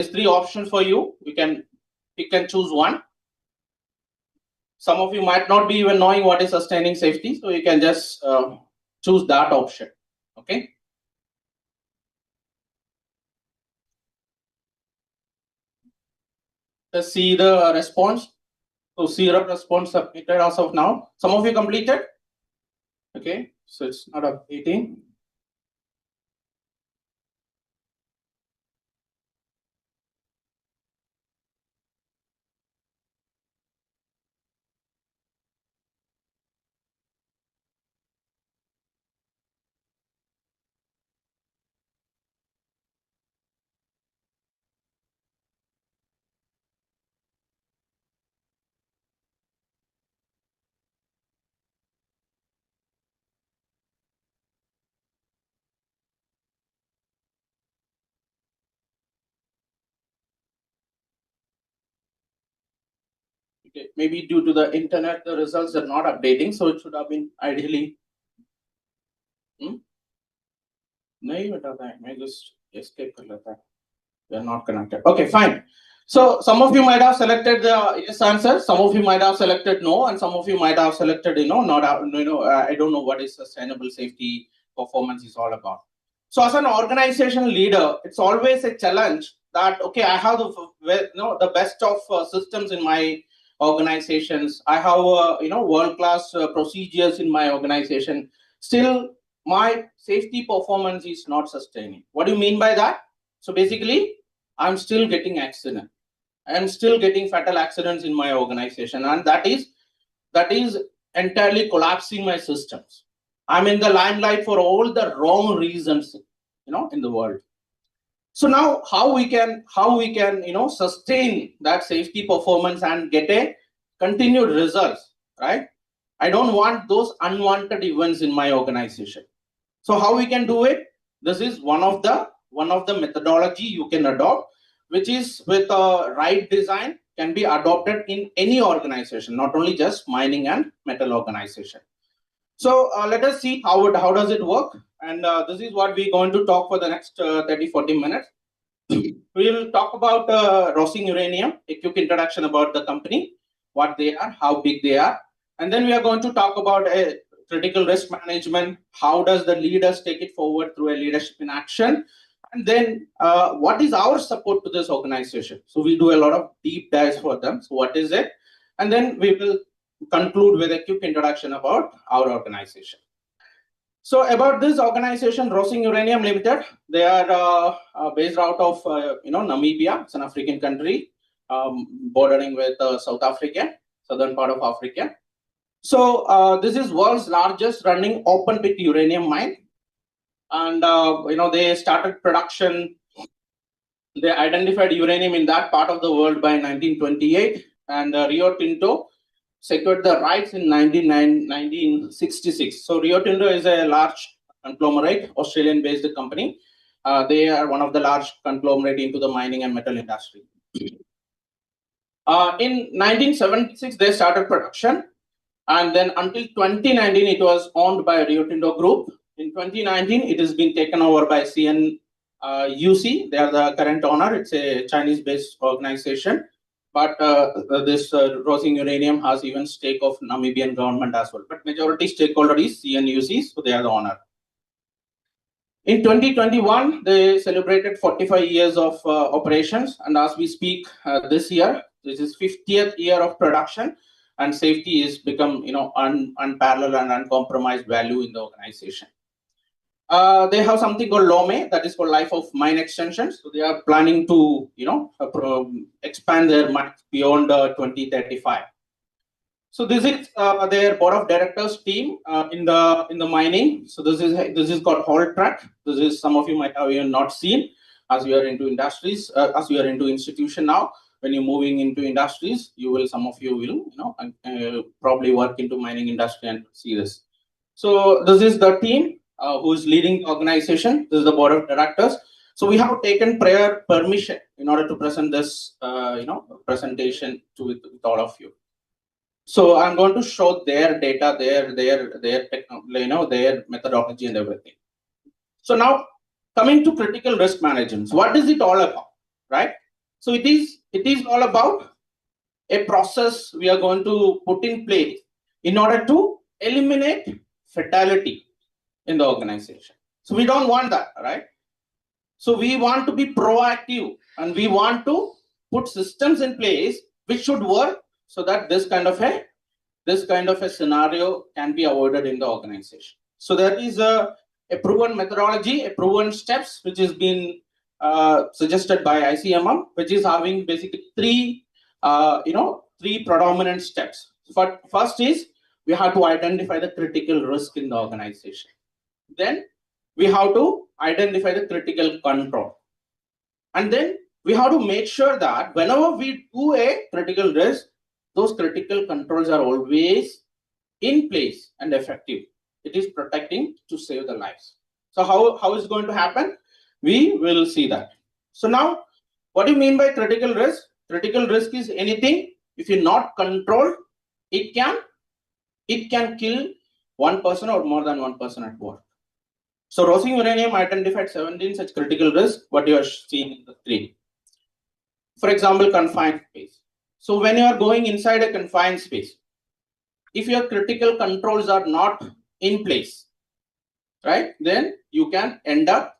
There's three options for you. You can choose one. Some of you might not be even knowing what is sustaining safety, so you can just choose that option. Okay. Let's see the response. So 0 response submitted as of now. Some of you completed. Okay, so it's not updating. Okay, maybe due to the internet, the results are not updating, so it should have been ideally. नहीं बेटा मैं just escape कर लेता है. They are not connected. Okay, fine. So some of you might have selected the yes answer, some of you might have selected no, and some of you might have selected not I don't know what is sustainable safety performance is all about. So as an organization leader, it's always a challenge that okay, I have the best of systems in my organizations. I have world class procedures in my organization. Still, my safety performance is not sustaining. What do you mean by that? So basically, I'm still getting accident. I'm still getting fatal accidents in my organization, and that is entirely collapsing my systems. I'm in the limelight for all the wrong reasons, in the world. So now, how we can sustain that safety performance and get a continued results, right? I don't want those unwanted events in my organization. So how we can do it? This is one of the methodology you can adopt, which is with a right design can be adopted in any organization, not only just mining and metal organization. So let us see how does it work, and this is what we're going to talk for the next 30-40 minutes. We will talk about Rosing Uranium, a quick introduction about the company, what they are, how big they are, and then we are going to talk about a critical risk management. How does the leaders take it forward through a leadership in action? And then what is our support to this organization? So we do a lot of deep dives for them. So what is it? And then we will conclude with a quick introduction about our organization. So about this organization, Rosing Uranium Limited, they are based out of Namibia. It's an African country bordering with South Africa, southern part of Africa. So this is world's largest running open pit uranium mine, and they started production. They identified uranium in that part of the world by 1928, and Rio Tinto secured the rights in 1966. So Rio Tinto is a large conglomerate, Australian-based company. They are one of the large conglomerate into the mining and metal industry. In 1976, they started production, and then until 2019, it was owned by Rio Tinto Group. In 2019, it has been taken over by CNUC. They are the current owner. It's a Chinese-based organization. But this Rosing Uranium has even stake of Namibian government as well. But majority stakeholder is CNUC, so they are the owner. In 2021, they celebrated 45 years of operations, and as we speak this year, this is 50th year of production, and safety is become unparalleled and uncompromised value in the organization. They have something called LOME, that is for life of mine extension. So they are planning to expand their mines beyond 2035. So this is their board of directors team in the mining. So this is called Haul Track. This is, some of you might have even not seen, as we are into industries, as we are into institution now. When you're moving into industries, some of you will probably work into mining industry and see this. So this is the team who is leading the organization. This is the board of directors. So we have taken prior permission in order to present this presentation with all of you. So I'm going to show their data, their methodology and everything. So now coming to critical risk management, what is it all about, right? So it is all about a process we are going to put in place in order to eliminate fatality in the organization. So we don't want that, right? So we want to be proactive and we want to put systems in place which should work so that this kind of a scenario can be avoided in the organization. So there is a proven methodology, a proven steps which is been suggested by ICMM, which is having basically three predominant steps. First is we have to identify the critical risk in the organization. Then we have to identify the critical control. And then we have to make sure that whenever we do a critical risk, those critical controls are always in place and effective. It is protecting to save the lives. So how is it going to happen? We will see that. So now, what do you mean by critical risk? Critical risk is anything, if you not control, it can kill one person or more than one person at work. So Rosing Uranium identified 17 such critical risks, what you are seeing in the screen. For example, confined space. So when you are going inside a confined space, if your critical controls are not in place, right, then you can end up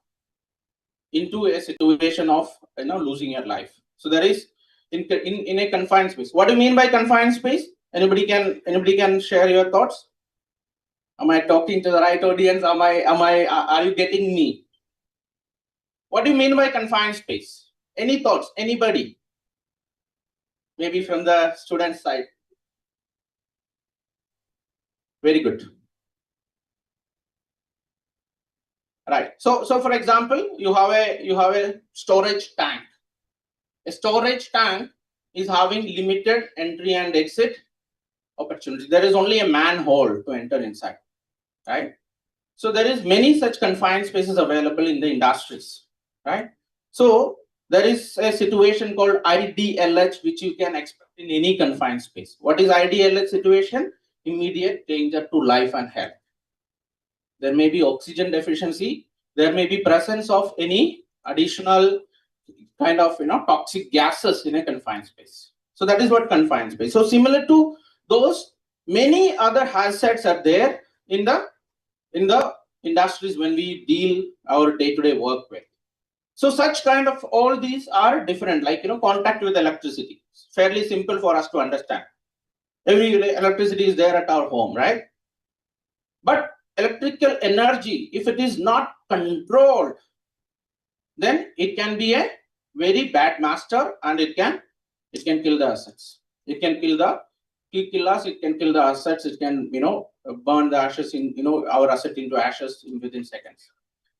into a situation of losing your life. So there is in a confined space. What do you mean by confined space? Anybody can share your thoughts? Am I talking to the right audience? Are you getting me? What do you mean by confined space? Any thoughts? Anybody? Maybe from the student side. Very good. Right. So for example, you have a storage tank. A storage tank is having limited entry and exit opportunity. There is only a manhole to enter inside, right? So there is many such confined spaces available in the industries, right? So there is a situation called IDLH, which you can expect in any confined space. What is IDLH situation? Immediate danger to life and health. There may be oxygen deficiency. There may be presence of any additional kind of toxic gases in a confined space. So that is what confined space. So similar to those, many other hazards are there in the industries when we deal our day-to-day work with. So such kind of all these are different, like contact with electricity. It's fairly simple for us to understand. Every electricity is there at our home, right? But electrical energy, if it is not controlled, then it can be a very bad master and it can kill the assets. It can kill us, it can kill the assets, it can burn the ashes in our asset into ashes within seconds.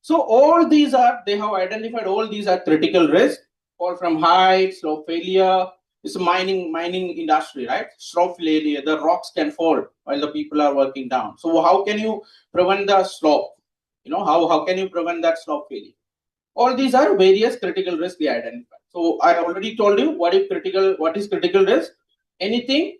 So all these they have identified all these are critical risks. Fall from height, slope failure. It's a mining industry, right? Slope failure, the rocks can fall while the people are working down. So how can you prevent the slope? How can you prevent that slope failure? All these are various critical risks we identify. So I already told you what is critical risk. Anything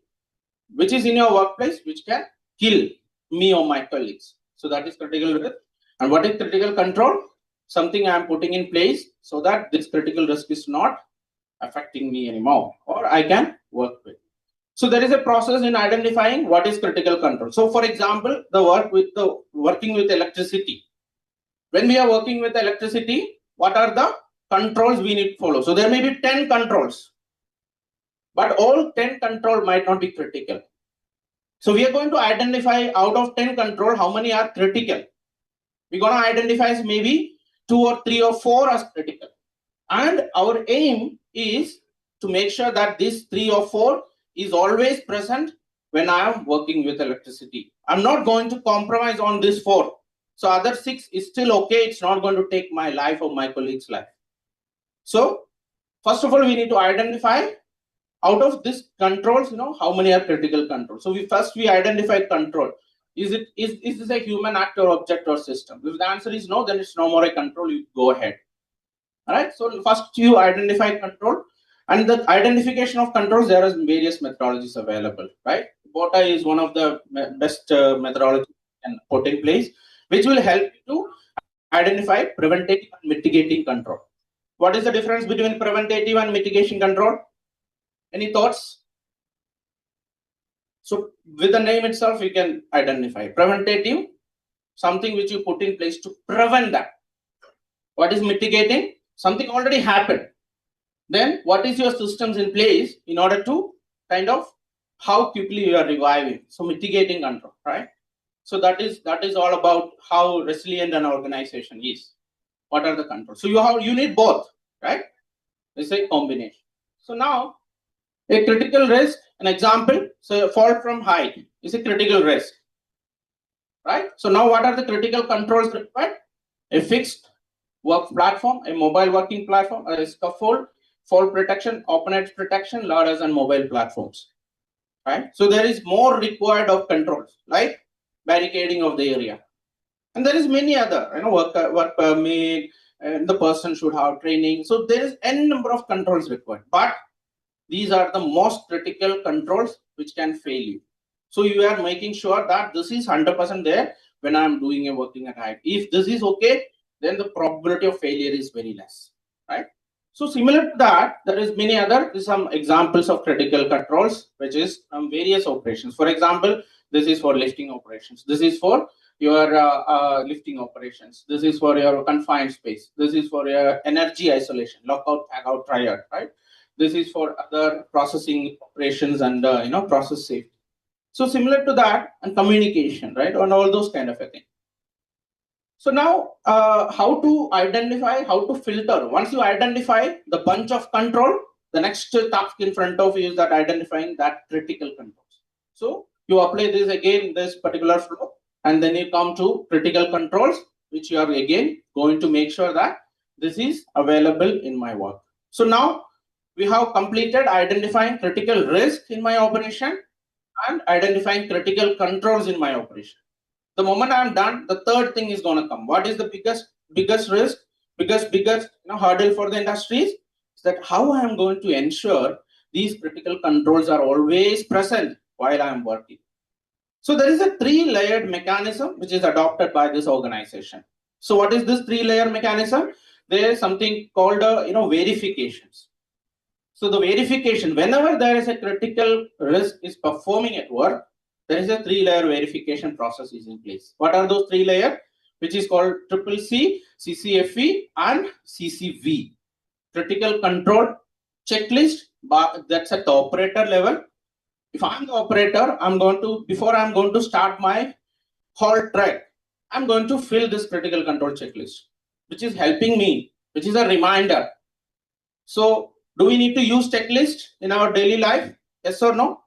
which is in your workplace which can kill me or my colleagues. So that is critical risk. And what is critical control? Something I am putting in place so that this critical risk is not affecting me anymore, or I can work with. So there is a process in identifying what is critical control. So for example, working with electricity. When we are working with electricity, what are the controls we need to follow? So there may be 10 controls, but all 10 control might not be critical. So we are going to identify out of 10 control, how many are critical. We're going to identify maybe 2 or 3 or 4 as critical. And our aim is to make sure that this 3 or 4 is always present when I am working with electricity. I'm not going to compromise on this 4. So other 6 is still okay. It's not going to take my life or my colleague's life. So first of all, we need to identify out of these controls, how many are critical controls. So we identify control. Is this a human act or object or system? If the answer is no, then it's no more a control. You go ahead. All right. So first you identify control, and the identification of controls, there are various methodologies available, right? BOTA is one of the best methodologies you can put in place, which will help you to identify, preventing, and mitigating control. What is the difference between preventative and mitigation control? Any thoughts? So with the name itself, you can identify preventative, something which you put in place to prevent that. What is mitigating? Something already happened. Then what is your systems in place in order to kind of how quickly you are reviving? So mitigating control, right? So that is all about how resilient an organization is. What are the controls? So you need both, right? It's a combination. So now a critical risk, an example, so fall from height is a critical risk, right? So now what are the critical controls required? A fixed work platform, a mobile working platform, a scaffold, fall protection, open edge protection, ladders and mobile platforms, right? So there is more required of controls, like barricading of the area. And there is many other, work permit, and the person should have training. So there is n number of controls required, but these are the most critical controls which can fail you. So you are making sure that this is 100% there when I'm doing a working at height. If this is okay, then the probability of failure is very less, right? So similar to that, there is many other some examples of critical controls, which is various operations. For example, this is for lifting operations. This is for your lifting operations. This is for your confined space. This is for your energy isolation, lockout, tagout, triad, right? This is for other processing operations and process safety. So similar to that, and communication, right, and all those kind of a thing. So now, how to identify, how to filter. Once you identify the bunch of control, the next task in front of you is that identifying that critical controls. So you apply this again, this particular flow, and then you come to critical controls, which you are again going to make sure that this is available in my work. So now we have completed identifying critical risk in my operation and identifying critical controls in my operation. The moment I'm done, the third thing is going to come. What is the biggest risk, biggest hurdle for the industries? Is that how I am going to ensure these critical controls are always present while I am working. So there is a 3-layered mechanism which is adopted by this organization. So what is this 3-layer mechanism? There is something called verifications. So the verification, whenever there is a critical risk is performing at work, there is a 3-layer verification process is in place. What are those 3 layers? Which is called CCC, CCFE, and CCV. Critical control checklist. That's at the operator level. If I'm the operator, before I'm going to start my halt track, I'm going to fill this critical control checklist, which is helping me, which is a reminder. So do we need to use checklist in our daily life? Yes or no?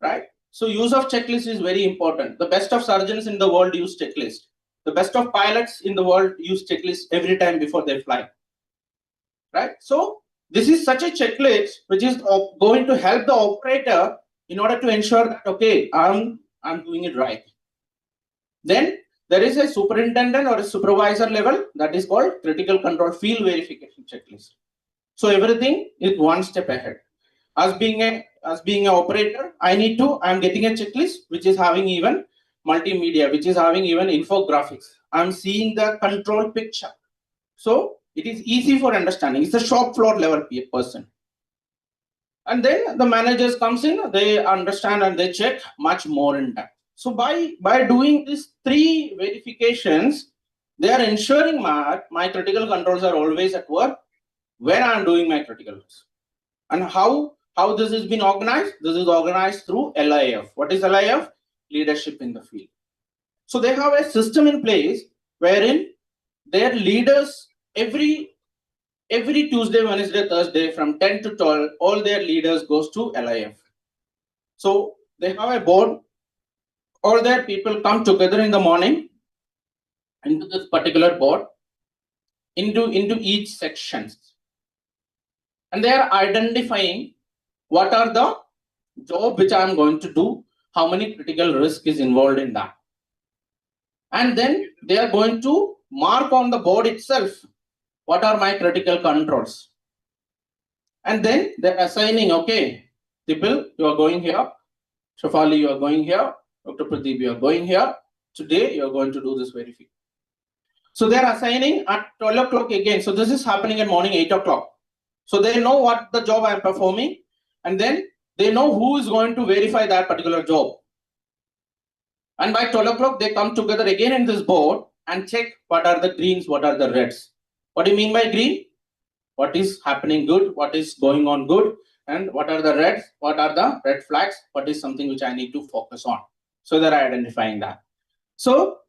Right? So use of checklist is very important. The best of surgeons in the world use checklist. The best of pilots in the world use checklist every time before they fly. Right? So this is such a checklist which is going to help the operator in order to ensure that, okay, I'm doing it right. Then there is a superintendent or a supervisor level that is called critical control field verification checklist. So everything is one step ahead. As being an operator, I'm getting a checklist which is having even multimedia, which is having even infographics. I'm seeing the control picture. So it is easy for understanding. It's a shop floor level person. And then the managers comes in, they understand and they check much more in depth. So by doing these 3 verifications, they are ensuring my critical controls are always at work when I'm doing my critical risk. And how this has been organized? This is organized through LIF. What is LIF? Leadership in the field. So they have a system in place wherein their leaders every Tuesday, Wednesday, Thursday from 10 to 12, all their leaders goes to LIF. So they have a board. All their people come together in the morning into this particular board, into each sections. And they are identifying what are the job which I am going to do, how many critical risk is involved in that. And then they are going to mark on the board itself, what are my critical controls. And then they're assigning, okay, Dipil, you are going here. Shafali, you are going here. Dr. Pradeep, you are going here. Today, you are going to do this verification. So they're assigning at 12 o'clock again. So this is happening at morning 8 o'clock. So they know what the job I'm performing, and then they know who is going to verify that particular job. And by 12 o'clock, they come together again in this board and check what are the greens, what are the reds. What do you mean by green? What is happening good, what is going on good, and what are the reds, what are the red flags, what is something which I need to focus on. So they're identifying that. So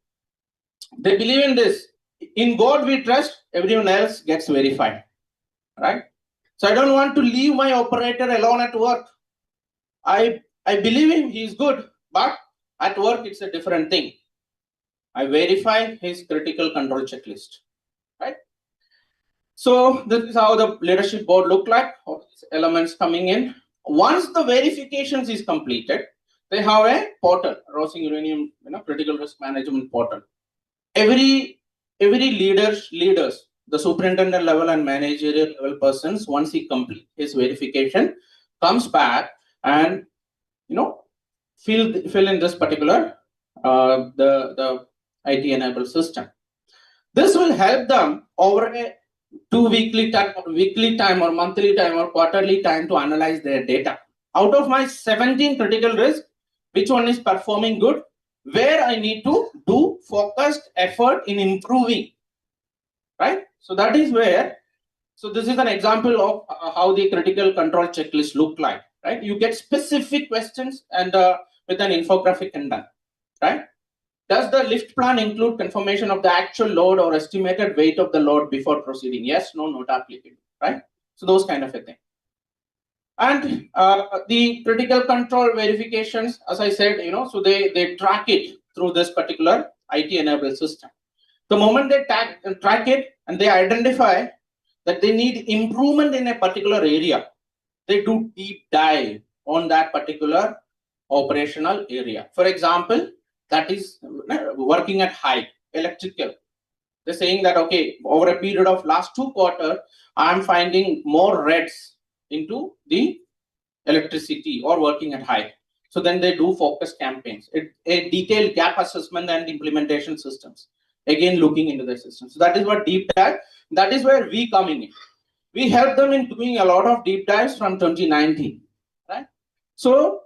they believe in this. In God we trust, everyone else gets verified, right? So I don't want to leave my operator alone at work. I believe him, he's good, but at work it's a different thing. I verify his critical control checklist, right? So this is how the leadership board look like, all these elements coming in. Once the verifications is completed, they have a portal, Rosing Uranium, critical risk management portal. Every leaders, the superintendent level and managerial level persons, once he completes his verification, comes back and fill in this particular the IT enabled system. This will help them over a weekly time or monthly time or quarterly time to analyze their data. Out of my 17 critical risks, which one is performing good, where I need to do focused effort in improving, right? So that is where, so this is an example of how the critical control checklist look like, right? You get specific questions and with an infographic and done, right? Does the lift plan include confirmation of the actual load or estimated weight of the load before proceeding? Yes, no, not applicable, right? So those kind of a thing. And the critical control verifications, as I said, so they track it through this particular IT enabled system. The moment they track it and they identify that they need improvement in a particular area, they do deep dive on that particular operational area. For example, that is working at height, electrical. They're saying that, okay, over a period of last 2 quarters, I'm finding more reds into the electricity or working at height. So then they do focus campaigns, a detailed gap assessment and implementation systems. Again, looking into the system. So that is what deep dive, that is where we coming in. We help them in doing a lot of deep dives from 2019, right? So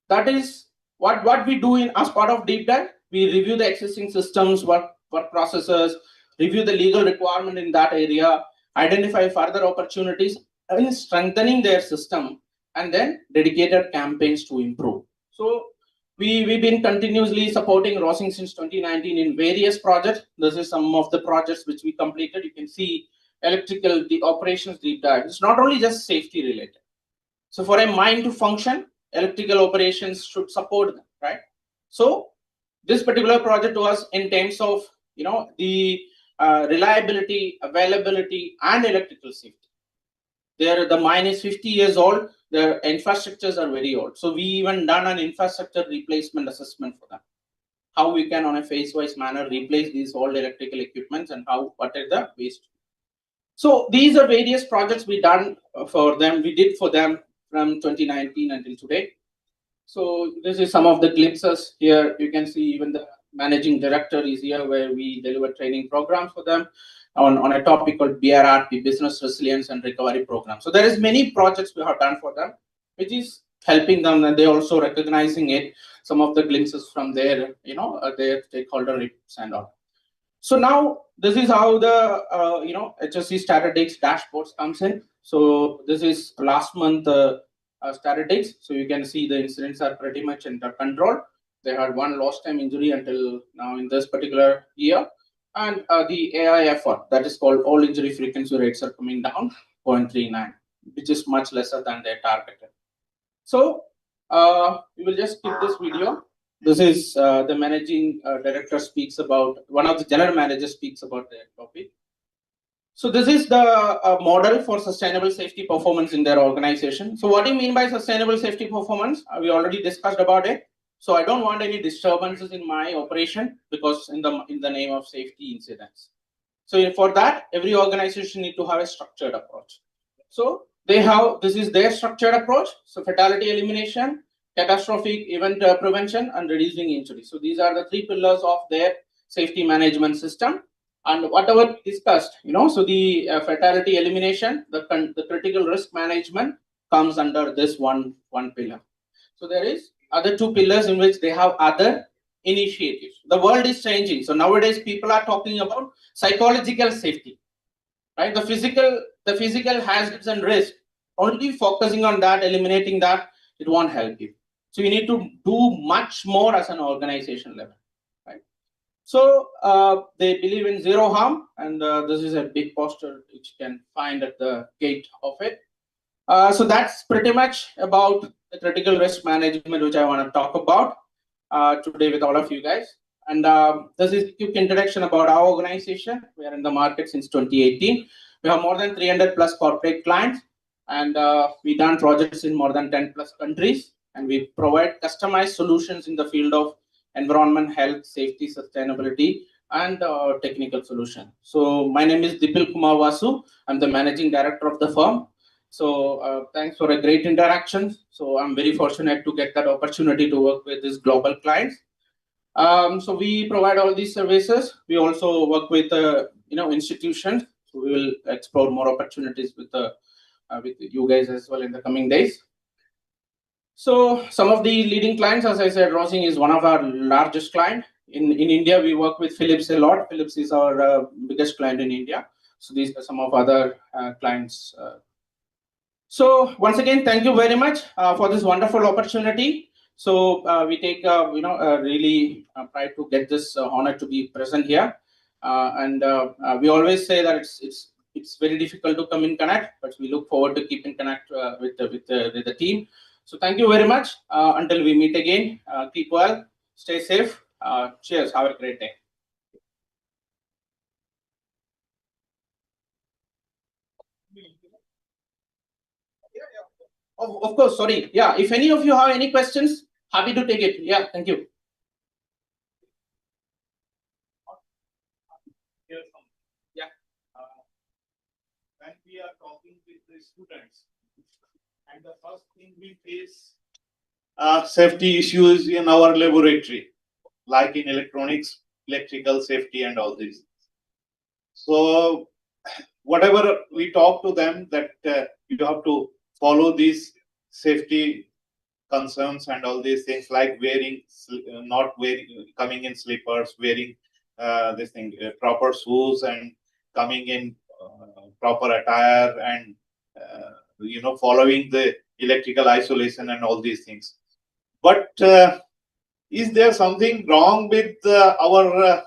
that is what we do in as part of deep dive. We review the existing systems, work processes, review the legal requirement in that area, identify further opportunities in strengthening their system, and then dedicated campaigns to improve. So we've been continuously supporting Rosing since 2019 in various projects. This is some of the projects which we completed. You can see electrical, the operations deep dive. It's not only just safety related. So for a mine to function, electrical operations should support them, right? So this particular project was in terms of the reliability, availability, and electrical safety. The mine is 50 years old. Their infrastructures are very old. So we even done an infrastructure replacement assessment for them. How we can, on a phase-wise manner, replace these old electrical equipments and what are the waste. So these are various projects we done for them. We did for them from 2019 until today. So this is some of the glimpses here. You can see even the managing director is here, where we deliver training programs for them on a topic called BRRP, Business Resilience and Recovery Program. So there is many projects we have done for them, which is helping them, and they also recognizing it. Some of the glimpses from their stakeholder reports and all. So now this is how the HSC statistics dashboards comes in. So this is last month statistics. So you can see the incidents are pretty much under control. They had one lost time injury until now in this particular year. And the AI effort, that is called all injury frequency rates, are coming down 0.39, which is much lesser than their targeted. So we will just skip this video. This is the managing director speaks about, one of the general managers speaks about their topic. So this is the model for sustainable safety performance in their organization. So what do you mean by sustainable safety performance? We already discussed about it. So I don't want any disturbances in my operation, because in the name of safety incidents. So for that, every organization need to have a structured approach. So they have, this is their structured approach. So fatality elimination, catastrophic event prevention, and reducing injury. So these are the 3 pillars of their safety management system. And whatever discussed, so the fatality elimination, the critical risk management comes under this one pillar. So there is other two pillars in which they have other initiatives. The world is changing. So nowadays people are talking about psychological safety, right? The physical hazards and risk, only focusing on that, eliminating that, it won't help you. So you need to do much more as an organization level, right? So they believe in zero harm, and this is a big poster which you can find at the gate of it. So that's pretty much about the critical risk management, which I want to talk about today with all of you guys. And this is a quick introduction about our organization. We are in the market since 2018. We have more than 300 plus corporate clients, and we done projects in more than 10 plus countries. And we provide customized solutions in the field of environment, health, safety, sustainability, and technical solution. So my name is Dipil Kumar Vasu. I'm the managing director of the firm. So thanks for a great interaction. So I'm very fortunate to get that opportunity to work with these global clients. So we provide all these services. We also work with institutions. So we will explore more opportunities with you guys as well in the coming days. So some of the leading clients, as I said, Rosing is one of our largest client. In India, we work with Philips a lot. Philips is our biggest client in India. So these are some of other clients. So once again, thank you very much for this wonderful opportunity. So we take really pride to get this honor to be present here, and we always say that it's very difficult to come in connect, but we look forward to keep in connect with the team. So thank you very much. Until we meet again, keep well, stay safe. Cheers. Have a great day. Of course, sorry. Yeah, if any of you have any questions, happy to take it. Yeah, thank you. Yeah. When we are talking with the students, and the first thing we face safety issues in our laboratory, like in electronics, electrical safety, and all these. So whatever we talk to them, that you have to follow these safety concerns and all these things, like wearing, not wearing, coming in slippers, wearing this thing, proper shoes, and coming in proper attire, and following the electrical isolation and all these things. But is there something wrong with our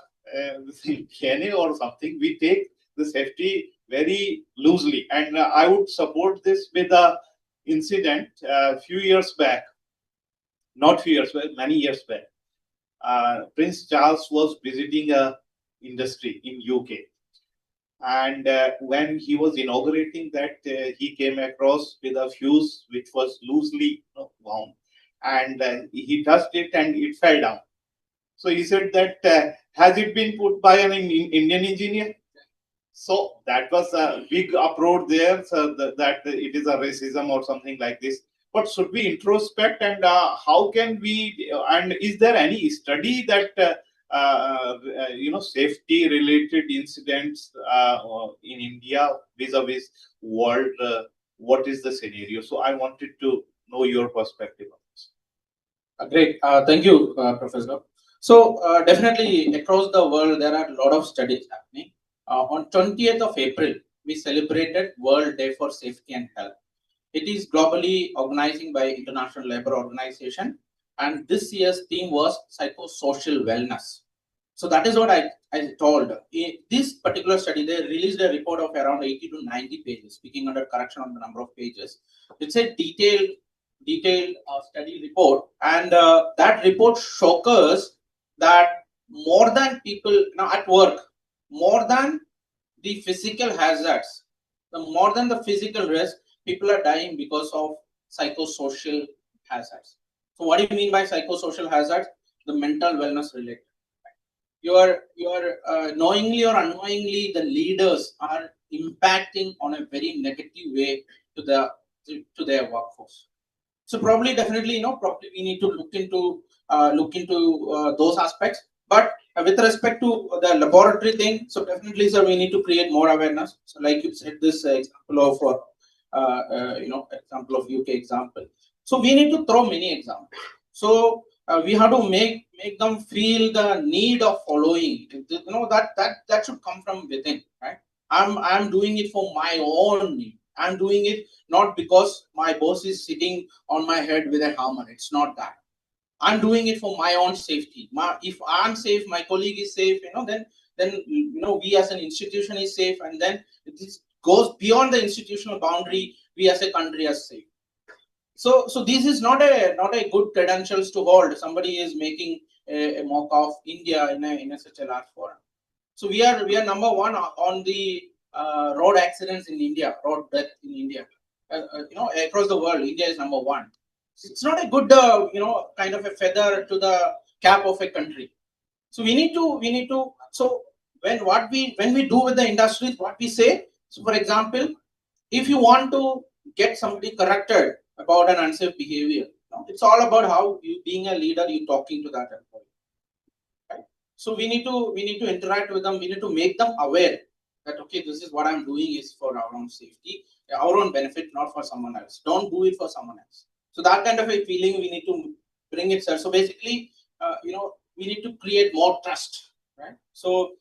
DNA or something? We take the safety very loosely, and I would support this with a incident a few years back, not few years back, many years back. Prince Charles was visiting a industry in UK, and when he was inaugurating that, he came across with a fuse which was loosely wound, and he touched it and it fell down. So he said that, has it been put by an Indian engineer? So that was a big uproar there, so that it is a racism or something like this. But should we introspect, and how can we, and is there any study that safety related incidents in India vis-a-vis world, what is the scenario? So I wanted to know your perspective on this. Great. Thank you, Professor. So definitely across the world, there are a lot of studies happening. On 20th of April, we celebrated World Day for Safety and Health. It is globally organizing by International Labour Organization, and this year's theme was psychosocial wellness. So that is what I told. In this particular study, they released a report of around 80 to 90 pages, speaking under correction on the number of pages. It's a detailed study report, and that report shows that more than people now at work, more than the physical hazards, more than the physical risk, people are dying because of psychosocial hazards. So what do you mean by psychosocial hazards? The mental wellness related. You are knowingly or unknowingly, the leaders are impacting on a very negative way to their workforce. So probably, definitely, probably we need to look into those aspects. But with respect to the laboratory thing, so definitely, sir, we need to create more awareness. So, like you said, this example of example of UK example. So we need to throw many examples. So we have to make them feel the need of following. That should come from within, right? I'm doing it for my own need. I'm doing it not because my boss is sitting on my head with a hammer. It's not that. I'm doing it for my own safety. If I'm safe, my colleague is safe. Then we as an institution is safe, and then this goes beyond the institutional boundary. We as a country are safe. So this is not a good credentials to hold. Somebody is making a mock of India in such a large forum. So we are number one on the road accidents in India, road death in India. Across the world, India is number one. It's not a good kind of a feather to the cap of a country. So we need to. So when we do with the industries, what we say. So for example, if you want to get somebody corrected about an unsafe behavior, it's all about how you, being a leader, you talking to that employee. Right? So we need to interact with them. We need to make them aware that okay, this is what I'm doing is for our own safety, our own benefit, not for someone else. Don't do it for someone else. So that kind of a feeling we need to bring it, sir. So basically, we need to create more trust, right? So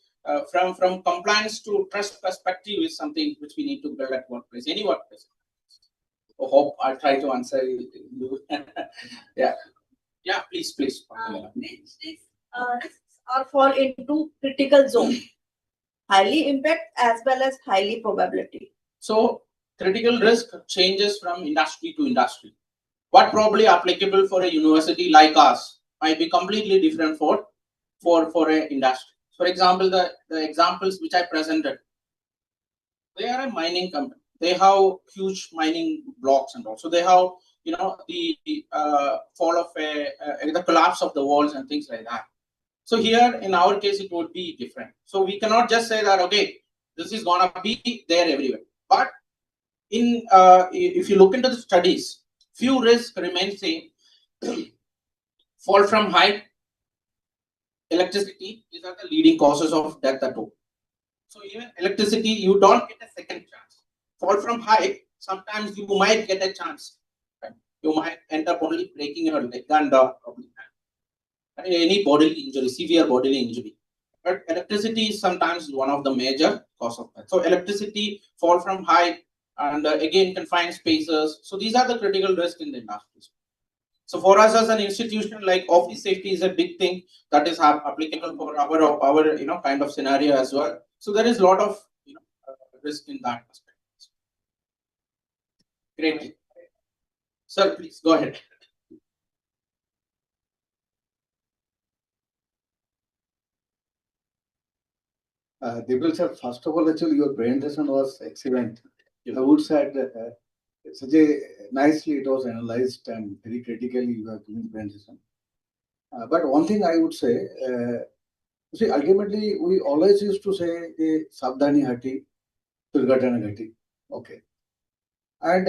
from compliance to trust perspective is something which we need to build at workplace, any workplace. I hope I try to answer you. Yeah, yeah. Please. Which risks are fall into critical zone, highly impact as well as highly probability. So critical risk changes from industry to industry. What probably applicable for a university like us might be completely different for an industry. For example, the examples which I presented, they are a mining company. They have huge mining blocks and also they have the fall of the collapse of the walls and things like that. So here in our case it would be different. So we cannot just say that okay, this is gonna be there everywhere. But if you look into the studies, few risks remain same. Fall from height, electricity, these are the leading causes of death at home. So even electricity, you don't get a second chance. Fall from height, sometimes you might get a chance. Right? You might end up only breaking your leg and probably any bodily injury, severe bodily injury. But electricity is sometimes one of the major cause of that. So electricity, fall from height, and again confined spaces. So these are the critical risks in the industry. So for us as an institution, like office safety is a big thing that is applicable for our kind of scenario as well. So there is a lot of risk in that aspect. Great, sir. Please go ahead. Deepak sir, first of all, actually, your presentation was excellent. I would say such a nicely it was analyzed and very critically you have given presentation. But one thing I would say, see, ultimately, we always used to say, Sabdhani Hati, Durgatana Ghati. Okay. And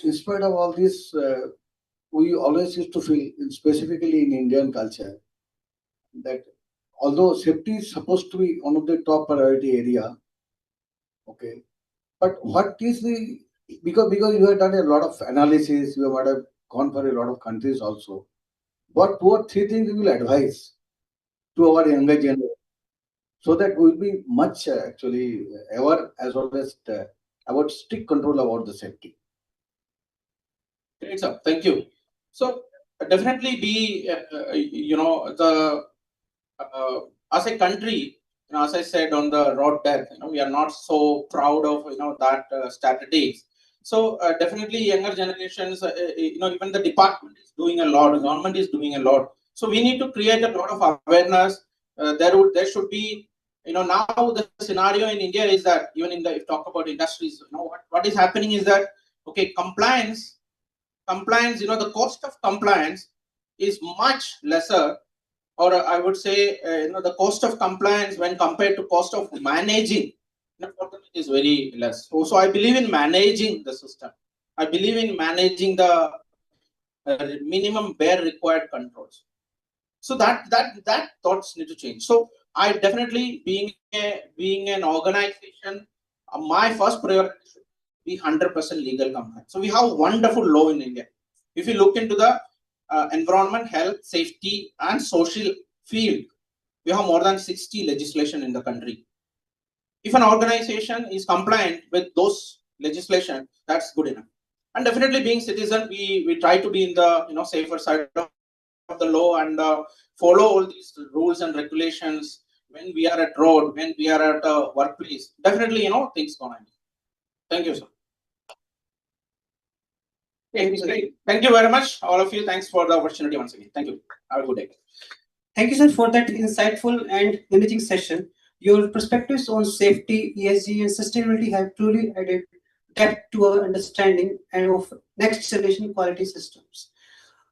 in spite of all this, we always used to feel, specifically in Indian culture, that although safety is supposed to be one of the top priority area, okay, but what is the because you have done a lot of analysis, you might have gone for a lot of countries also. What two or three things you will advise to our younger generation so that we will be much actually aware as well as about strict control about the safety. Great, sir. Thank you. So definitely be the as a country, as I said on the road death, we are not so proud of that statistics. So definitely younger generations, even the department is doing a lot, the government is doing a lot. So we need to create a lot of awareness. There should be, now the scenario in India is that even if talk about industries, what is happening is that okay, compliance, the cost of compliance is much lesser, or I would say, the cost of compliance when compared to cost of managing, is very less. So I believe in managing the system. I believe in managing the minimum bare required controls. So that thoughts need to change. So I definitely, being an organization, my first priority should be 100% legal compliance. So we have wonderful law in India. If you look into the environment, health, safety, and social field, we have more than 60 legislation in the country. If an organization is compliant with those legislation, that's good enough. And definitely, being citizen, we try to be in the safer side of the law and follow all these rules and regulations when we are at road, when we are at a workplace. Definitely, things gonna be. Thank you, sir. Okay, thank you very much, all of you. Thanks for the opportunity once again. Thank you. Have a good day. Thank you, sir, for that insightful and enriching session. Your perspectives on safety, ESG, and sustainability have truly added depth to our understanding and of next generation quality systems.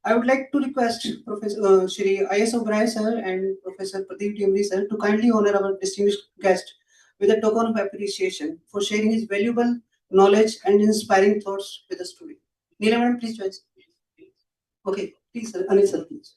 I would like to request Professor Shri I.S. Oberoi sir and Professor Pradeep Dimri sir to kindly honor our distinguished guest with a token of appreciation for sharing his valuable knowledge and inspiring thoughts with us today. Neela madam, please join. Okay, please, sir. Anil sir, please.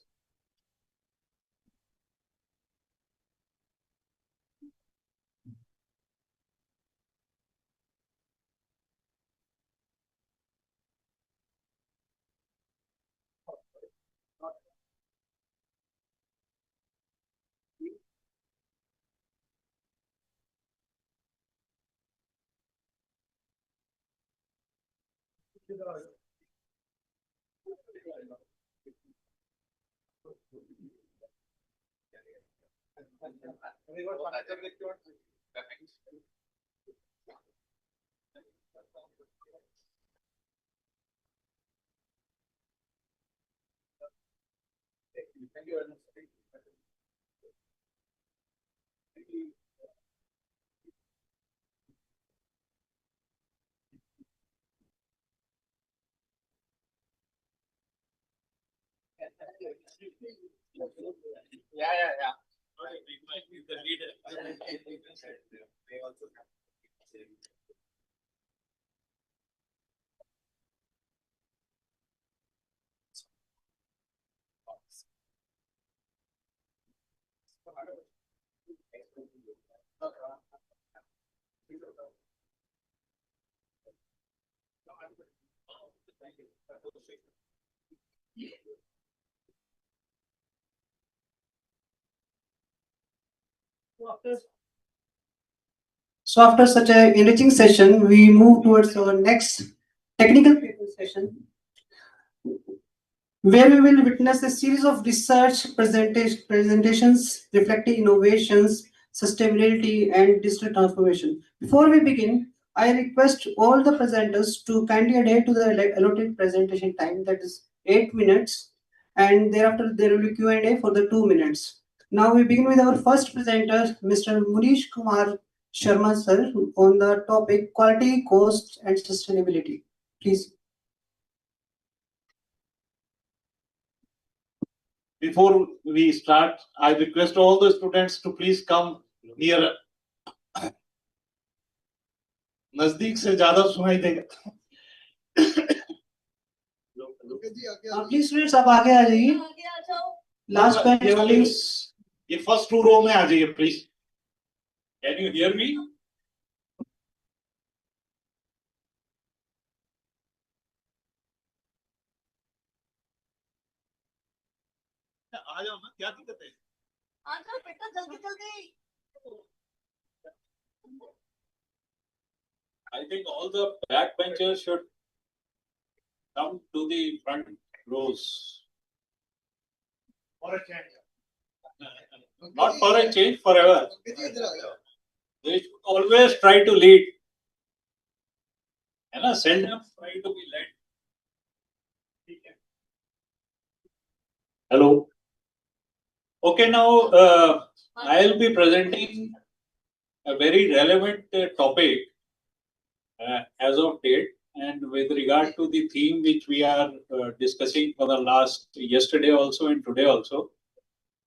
So after such an enriching session, we move towards our next technical paper session, where we will witness a series of research presentations reflecting innovations, sustainability, and digital transformation. Before we begin, I request all the presenters to kindly adhere to the allotted presentation time, that is 8 minutes, and thereafter there will be Q&A for the 2 minutes. Now we begin with our first presenter, Mr. Munish Kumar Sharma sir, on the topic quality, cost, and sustainability. Please. Before we start, I request all the students to please come nearer. नजदीक से ज्यादा सुनाई देगा. Please students आप आगे आ जाइए. Last bench please. ये first 2 रो में आ जाइए please. Can you hear me? आ जाओ ना, क्या दिक्कत है? आ जाओ बेटा, जल्दी जल्दी. I think all the backbenchers should come to the front rows. For a change. Not for a change, forever. They should always try to lead. And send them try to be led. Hello. Okay, now I'll be presenting a very relevant topic as of date, and with regard to the theme which we are discussing for the last yesterday also and today also,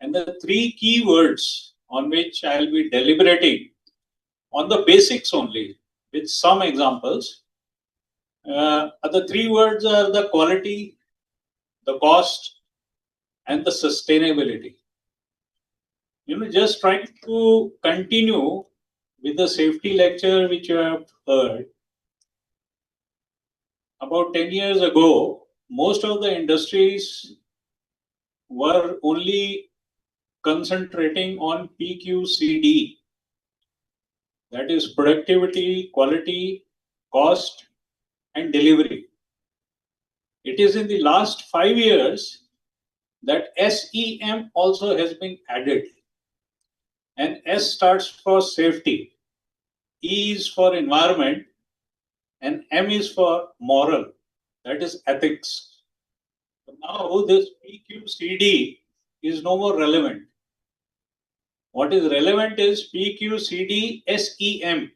and the 3 key words on which I'll be deliberating on the basics only with some examples. The 3 words are the quality, the cost, and the sustainability. just trying to continue with the safety lecture which you have heard. About 10 years ago, most of the industries were only concentrating on PQCD, that is productivity, quality, cost, and delivery. It is in the last 5 years that SEM also has been added. And S stands for safety, E is for environment, and M is for moral, that is ethics. So now this PQCD is no more relevant. What is relevant is PQCD SEM.